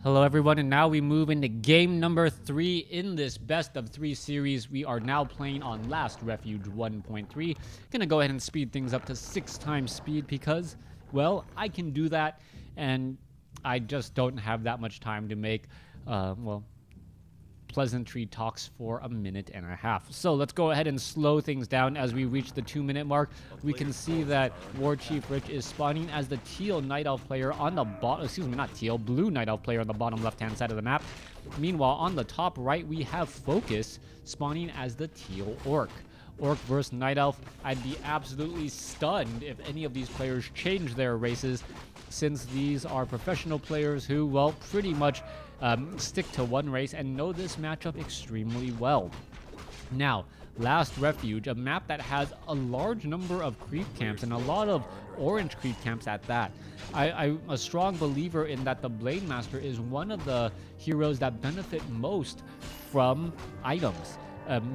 Hello everyone, and now we move into game number 3 in this best of 3 series. We are now playing on Last Refuge 1.3. Gonna go ahead and speed things up to 6 times speed because, well, I can do that, and I just don't have that much time to make, pleasantry talks for a minute and a half. So let's go ahead and slow things down as we reach the 2-minute mark. We can see that WarchiefRich is spawning as the teal Night Elf player on the bottom, not teal, blue Night Elf player on the bottom left-hand side of the map. Meanwhile, on the top right, we have FoCuS spawning as the teal Orc. Orc versus Night Elf. I'd be absolutely stunned if any of these players change their races, since these are professional players who, well, pretty much stick to one race and know this matchup extremely well. Now, Last Refuge, a map that has a large number of creep camps and a lot of orange creep camps at that. I'm a strong believer in that the Blade Master is one of the heroes that benefit most from items.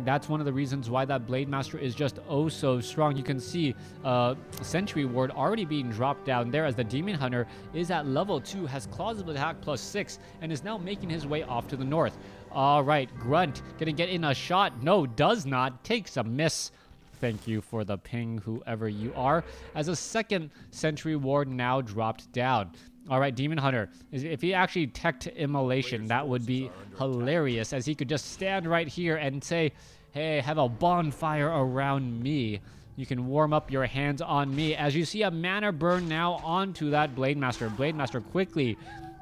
That's one of the reasons why that Blade Master is just oh so strong. You can see Sentry Ward already being dropped down there as the Demon Hunter is at level 2, has Claws of Attack +6, and is now making his way off to the north. Alright, Grunt, gonna get in a shot. No, does not. Takes a miss. Thank you for the ping, whoever you are, as a second Sentry Ward now dropped down. Alright, Demon Hunter, if he actually teched Immolation, that would be hilarious, as he could just stand right here and say, hey, have a bonfire around me. You can warm up your hands on me, as you see a mana burn now onto that Blade Master. Blade Master quickly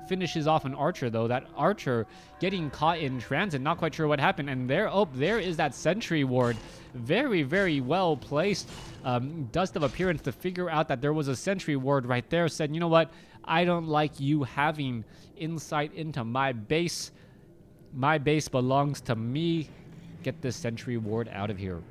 finishes off an Archer, though. That Archer getting caught in transit, not quite sure what happened, and there is that Sentry Ward. Very, very well placed. Dust of Appearance to figure out that there was a Sentry Ward right there, said, you know what, I don't like you having insight into my base. My base belongs to me. Get this Sentry Ward out of here.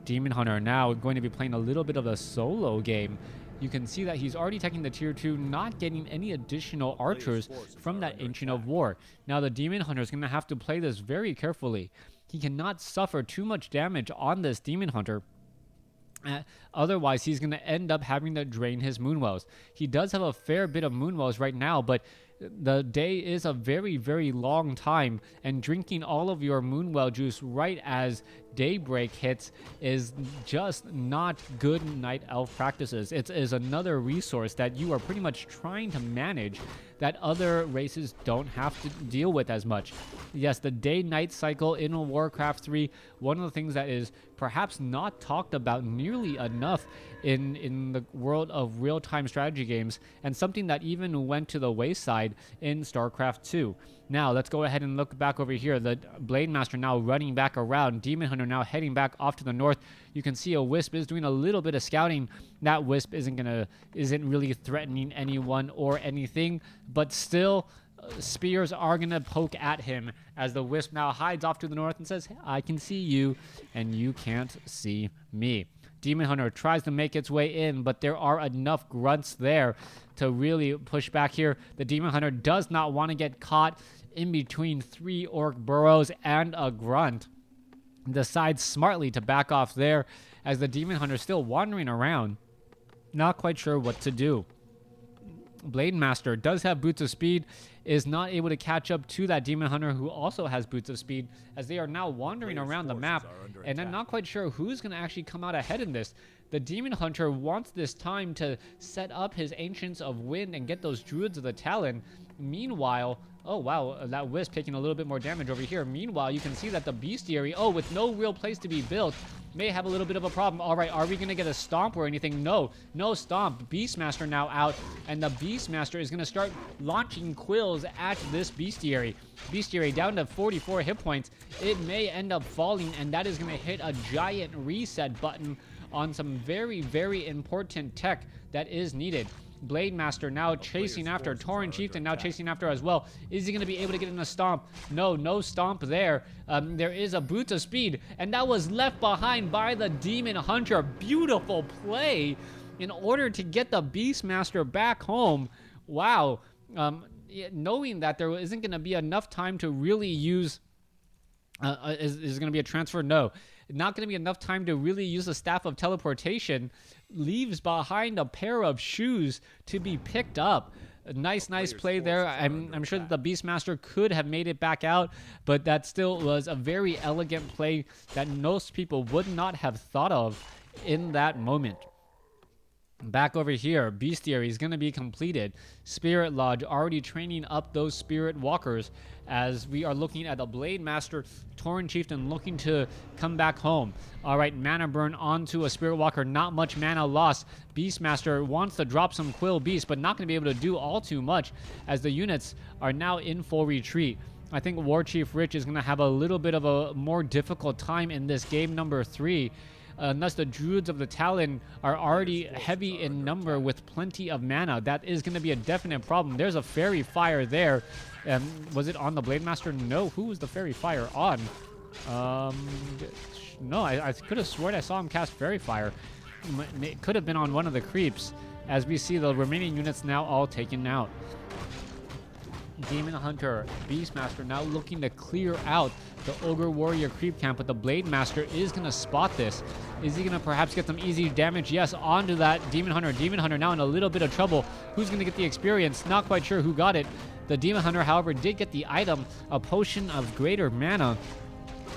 Demon Hunter now going to be playing a little bit of a solo game. You can see that he's already taking the tier 2, not getting any additional archers from that Ancient of War. Now the Demon Hunter is going to have to play this very carefully. He cannot suffer too much damage on this Demon Hunter. Otherwise, he's going to end up having to drain his Moonwells. He does have a fair bit of Moonwells right now, but the day is a very, very long time, and drinking all of your Moonwell juice right as daybreak hits is just not good Night Elf practices. It is another resource that you are pretty much trying to manage that other races don't have to deal with as much. Yes, the day-night cycle in WarCraft 3, one of the things that is perhaps not talked about nearly enough in the world of real-time strategy games, and something that even went to the wayside in StarCraft 2. Now, let's go ahead and look back over here. The Blade Master now running back around. Demon Hunter now heading back off to the north. You can see a Wisp is doing a little bit of scouting. That Wisp isn't really threatening anyone or anything, but still, spears are going to poke at him as the Wisp now hides off to the north and says, I can see you, and you can't see me. Demon Hunter tries to make its way in, but there are enough grunts there to really push back here. The Demon Hunter does not want to get caught in between 3 Orc burrows and a grunt. Decides smartly to back off there as the Demon Hunter is still wandering around, not quite sure what to do. Blade Master does have Boots of Speed, is not able to catch up to that Demon Hunter who also has Boots of Speed, as they are now wandering around the map, and I'm not quite sure who's going to actually come out ahead in this. The Demon Hunter wants this time to set up his Ancients of Wind and get those Druids of the Talon. Meanwhile, oh wow, that Wisp taking a little bit more damage over here. Meanwhile, you can see that the Bestiary, with no real place to be built, may have a little bit of a problem. Alright, are we going to get a Stomp or anything? No Stomp. Beastmaster now out, and the Beastmaster is going to start launching quills at this Bestiary. Bestiary down to 44 hit points. It may end up falling, and that is going to hit a giant reset button on some very, very important tech that is needed. Blade Master now chasing after. Tauren Chieftain now chasing after as well. Is he going to be able to get in a Stomp? No Stomp there. There is a Boots of Speed, and that was left behind by the Demon Hunter. Beautiful play in order to get the Beastmaster back home. Wow. Knowing that there isn't going to be enough time to really use... is going to be a transfer? No. Not going to be enough time to really use the Staff of Teleportation. Leaves behind a pair of shoes to be picked up. Nice play there. I'm sure that the Beastmaster could have made it back out, but that still was a very elegant play that most people would not have thought of in that moment. Back over here, Bestiary is going to be completed. Spirit Lodge already training up those Spirit Walkers as we are looking at the Blade Master, Tauren Chieftain looking to come back home. All right, mana burn onto a Spirit Walker, not much mana lost. Beastmaster wants to drop some Quill Beast, but not going to be able to do all too much as the units are now in full retreat. I think WarchiefRich is going to have a little bit of a more difficult time in this game number 3. Unless the Druids of the Talon are already heavy in number with plenty of mana. That is going to be a definite problem. There's a Fairy Fire there. Was it on the Blade Master? No. Who was the Fairy Fire on? No, I could have sworn I saw him cast Fairy Fire. It could have been on one of the creeps, as we see the remaining units now all taken out. Demon Hunter, Beastmaster now looking to clear out the Ogre Warrior creep camp, but the Blade Master is going to spot this. Is he going to perhaps get some easy damage? Yes, onto that Demon Hunter. Demon Hunter now in a little bit of trouble. Who's going to get the experience? Not quite sure who got it. The Demon Hunter, however, did get the item, a Potion of Greater Mana.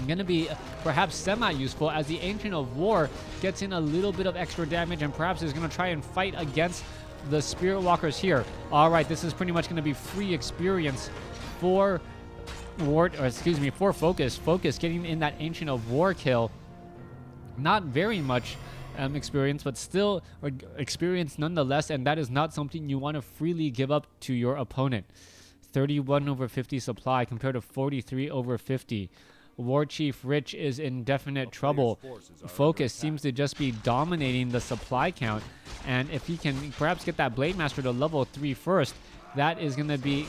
Going to be perhaps semi-useful as the Ancient of War gets in a little bit of extra damage and perhaps is going to try and fight against the Spirit Walkers here. All right, this is pretty much going to be free experience for for FoCuS. FoCuS getting in that Ancient of War kill. Not very much experience, but still experience nonetheless, and that is not something you want to freely give up to your opponent. 31/50 supply compared to 43/50. WarchiefRich is in definite trouble. FoCuS seems to just be dominating the supply count, and if he can perhaps get that Blade Master to level 3 first, that is going to be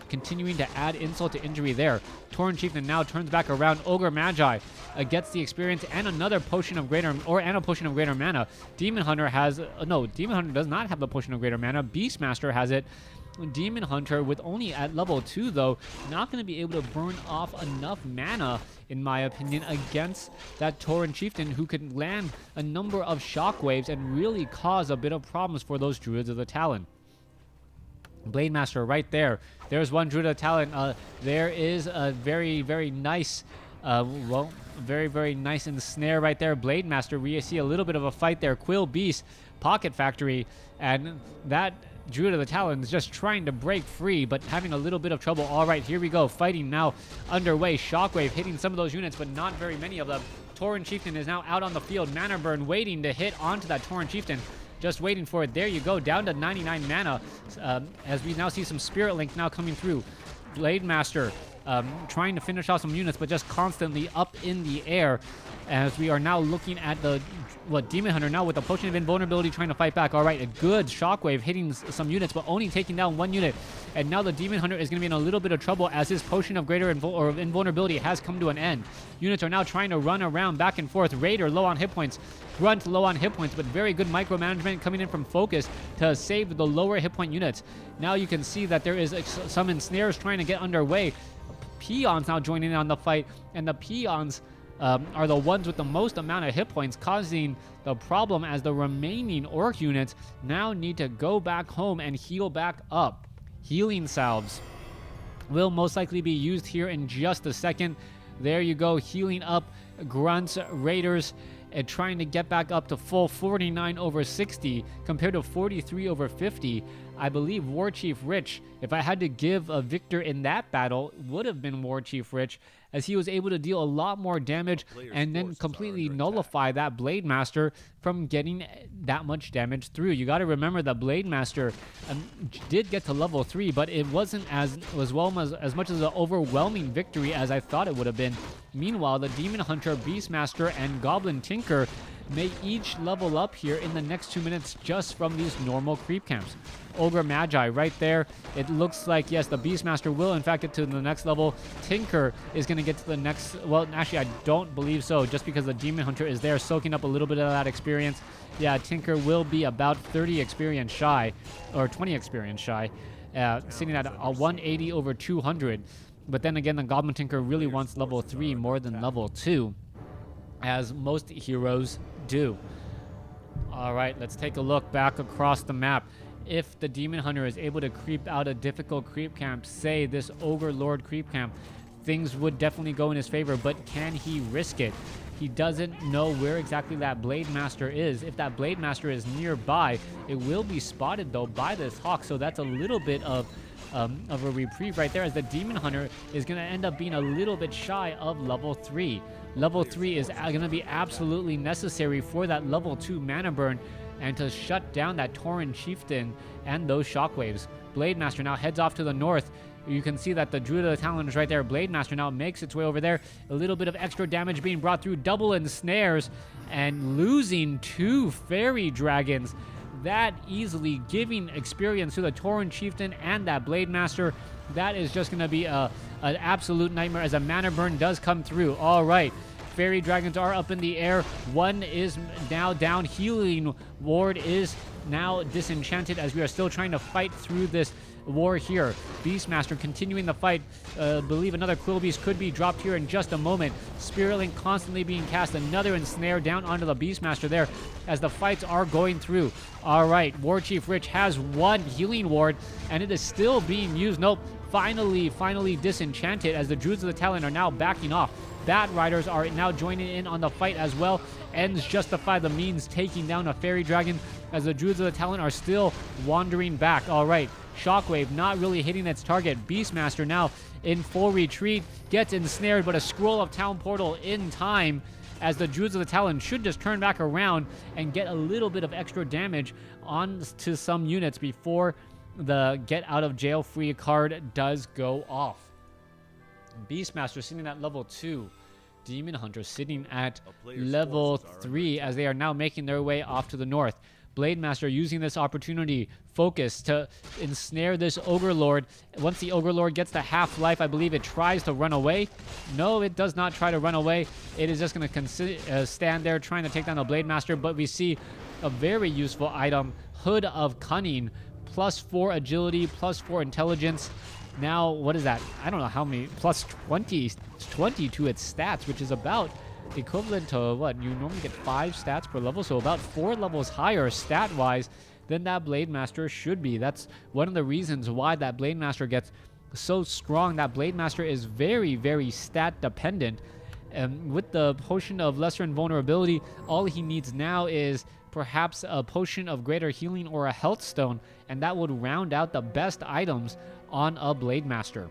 continuing to add insult to injury there. Tauren Chieftain now turns back around. Ogre Magi gets the experience and another Potion of Greater Mana. Demon Hunter has Demon Hunter does not have the Potion of Greater Mana. Beastmaster has it. Demon Hunter, with only at level 2 though, not going to be able to burn off enough mana, in my opinion, against that Tauren Chieftain, who could land a number of shockwaves and really cause a bit of problems for those Druids of the Talon. Blade Master right there. There's one Druid of the Talon. There is a very, very nice very nice ensnare right there. Blade Master, we see a little bit of a fight there. Quill Beast, Pocket Factory, and that Druid of the Talon is just trying to break free, but having a little bit of trouble. All right, here we go. Fighting now underway. Shockwave hitting some of those units, but not very many of them. Tauren Chieftain is now out on the field. Mana burn waiting to hit onto that Tauren Chieftain. Just waiting for it. There you go. Down to 99 mana as we now see some Spirit Link now coming through. Blade Master trying to finish off some units, but just constantly up in the air as we are now looking at the Demon Hunter now with the Potion of Invulnerability trying to fight back. All right, a good Shockwave hitting some units, but only taking down one unit. And now the Demon Hunter is going to be in a little bit of trouble as his Potion of Greater Invulnerability has come to an end. Units are now trying to run around back and forth. Raider low on hit points. Grunt low on hit points, but very good micromanagement coming in from FoCuS to save the lower hit point units. Now you can see that there is some ensnares trying to get underway. Peons now joining in on the fight, and the Peons are the ones with the most amount of hit points, causing the problem as the remaining Orc units now need to go back home and heal back up. Healing salves will most likely be used here in just a second. There you go, healing up Grunts, Raiders, and trying to get back up to full 49/60 compared to 43/50. I believe WarchiefRich, if I had to give a victor in that battle, would have been WarchiefRich, as he was able to deal a lot more damage and then completely nullify that Blade Master from getting that much damage through. You got to remember that Blade Master did get to level 3, but it wasn't as much as an overwhelming victory as I thought it would have been. Meanwhile, the Demon Hunter, Beastmaster, and Goblin Tinker may each level up here in the next 2 minutes just from these normal creep camps. Ogre Magi right there. It looks like, yes, the Beastmaster will in fact get to the next level. Tinker is going to get to the next, well, actually I don't believe so, just because the Demon Hunter is there soaking up a little bit of that experience. Yeah, Tinker will be about 30 experience shy, or 20 experience shy, sitting at a 180/200. But then again, the Goblin Tinker really wants level 3 more than level 2, as most heroes do. All right, let's take a look back across the map. if the Demon Hunter is able to creep out a difficult creep camp, say this Ogre Lord creep camp, things would definitely go in his favor, but can he risk it? He doesn't know where exactly that Blade Master is. If that Blade Master is nearby, it will be spotted though by this Hawk, so that's a little bit of a reprieve right there, as the Demon Hunter is going to end up being a little bit shy of level 3. Level 3 is going to be absolutely necessary for that level 2 mana burn and to shut down that Tauren Chieftain and those shockwaves. Blade Master now heads off to the north. You can see that the Druid of the Talon is right there. Blade Master now makes its way over there. A little bit of extra damage being brought through. Double ensnares and losing 2 Fairy Dragons. That easily giving experience to the Tauren Chieftain and that Blade Master. That is just going to be an absolute nightmare as a mana burn does come through. All right. Fairy Dragons are up in the air. One is now down. Healing Ward is now disenchanted as we are still trying to fight through this war here. Beastmaster continuing the fight. Believe another Quillbeast could be dropped here in just a moment. Spirit Link constantly being cast. Another ensnare down onto the Beastmaster there as the fights are going through. All right, WarchiefRich has 1 healing ward and it is still being used. Nope, finally disenchanted as the Druids of the Talon are now backing off. Bat Riders are now joining in on the fight as well. Ends justify the means, taking down a Fairy Dragon as the Druids of the Talon are still wandering back. All right, Shockwave not really hitting its target. Beastmaster now in full retreat, gets ensnared, but a Scroll of Town Portal in time as the Druids of the Talon should just turn back around and get a little bit of extra damage on to some units before the get out of jail free card does go off. Beastmaster sitting at level 2. Demon Hunter sitting at level 3 as they are now making their way off to the north. Blade Master using this opportunity, FoCuS, to ensnare this Ogre Lord. Once the Ogre Lord gets to half-life, I believe it tries to run away. No, it does not try to run away. It is just going to stand there trying to take down the Blade Master, but we see a very useful item, Hood of Cunning, +4 agility, +4 intelligence. Now, what is that? I don't know how many, +20 to its stats, which is about equivalent to what? You normally get 5 stats per level, so about 4 levels higher stat-wise than that Blade Master should be. That's one of the reasons why that Blade Master gets so strong. That Blade Master is very stat-dependent. And with the Potion of Lesser Invulnerability, all he needs now is perhaps a Potion of Greater Healing or a Health Stone, and that would round out the best items on a Blade Master.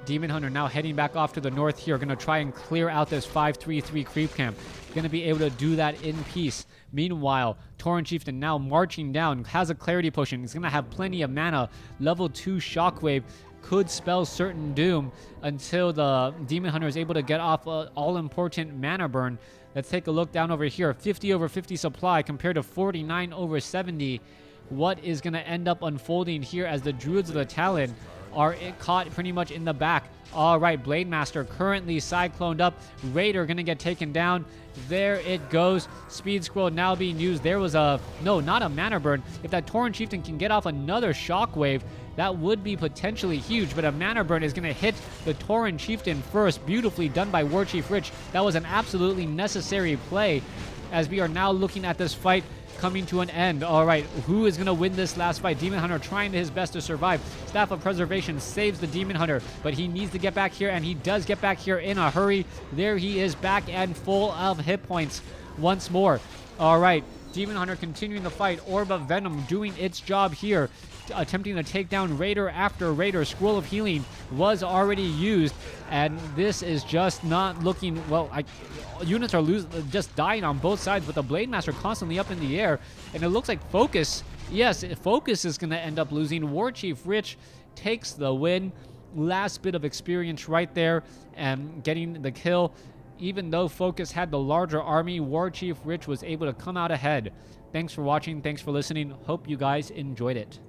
Demon Hunter now heading back off to the north here, going to try and clear out this 5-3-3 creep camp. Going to be able to do that in peace. Meanwhile, Tauren Chieftain now marching down, has a Clarity Potion. He's going to have plenty of mana. Level 2 Shockwave could spell certain doom until the Demon Hunter is able to get off an all-important mana burn. Let's take a look down over here. 50 over 50 supply compared to 49 over 70. What is going to end up unfolding here as the Druids of the Talon are caught pretty much in the back. All right, Blade Master currently cycloned up. Raider going to get taken down. There it goes. Speed Scroll now being used. There was no, not a mana burn. If that Tauren Chieftain can get off another Shockwave, that would be potentially huge, but a mana burn is going to hit the Tauren Chieftain first. Beautifully done by WarchiefRich. That was an absolutely necessary play as we are now looking at this fight coming to an end. All right, who is going to win this last fight? Demon Hunter trying his best to survive. Staff of Preservation saves the Demon Hunter, but he needs to get back here, and he does get back here in a hurry. There he is, back and full of hit points once more. All right, Demon Hunter continuing the fight. Orb of Venom doing its job here, attempting to take down Raider after Raider. Scroll of Healing was already used, and this is just not looking well. Units are just dying on both sides, with the Blade Master constantly up in the air, and it looks like FoCuS, yes, FoCuS is going to end up losing. WarchiefRich takes the win. Last bit of experience right there and getting the kill. Even though FoCuS had the larger army, WarchiefRich was able to come out ahead. Thanks for watching. Thanks for listening. Hope you guys enjoyed it.